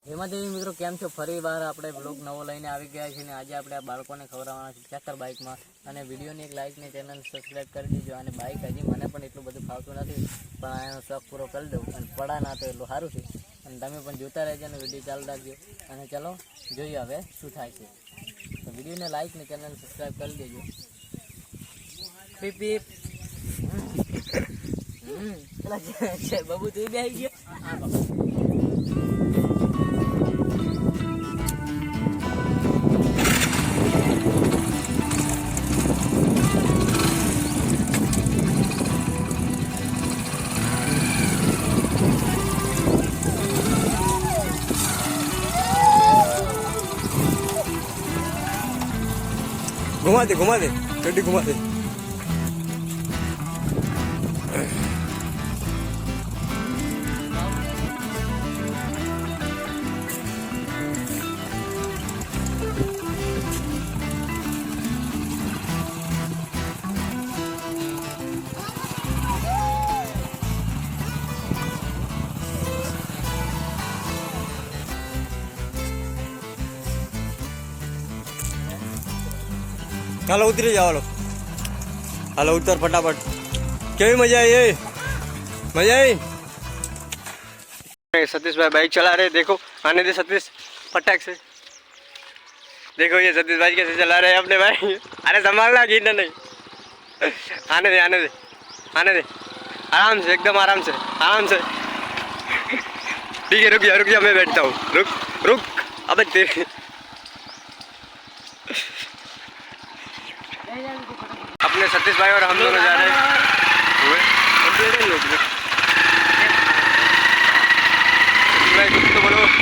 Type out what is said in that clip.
हेमादेवी मित्रों केम छो फरी बार આપણે બ્લોગ નવો લઈને આવી ગયા છીએ અને આજે આપણે આ બાળકોને ખવડાવવાના છે ચક્કર બાઇકમાં અને વિડિયોની એક લાઈક ને ચેનલ સબસ્ક્રાઇબ કરી દેજો અને બાઇક હજી મને પણ એટલું બધું ફાવતું નથી પણ આનો શોખ પૂરો કરી દઉં અને પડા ના તો એટલું સારું છે અને તમે પણ જોતા રહેજો અને વિડિયો ચાલુ રાખજો અને ચલો જોઈએ હવે શું થાય છે તો વિડિયોને લાઈક ને ચેનલ સબસ્ક્રાઇબ કરી દેજો પીપ પીપ પેલા છે બાબુ તું બેહી ગયો હા બાબુ घुमा दे गड्डी घुमा दे हालो उतरी जाओ हालो उतर फटाफट केवी मजा आई सतीश भाई बाइक चला रहे देखो आने दे सतीश फटाक से देखो ये सतीश भाई कैसे चला रहे हैं अपने भाई अरे संभालना गिरना नहीं आने दे आराम से एकदम आराम से ठीक है रुक जा मैं बैठता हूँ रुक अबे तेरे अपने सतीश भाई और हम लोग जा रहे हैं सतीश भाई कुछ तो बोलो।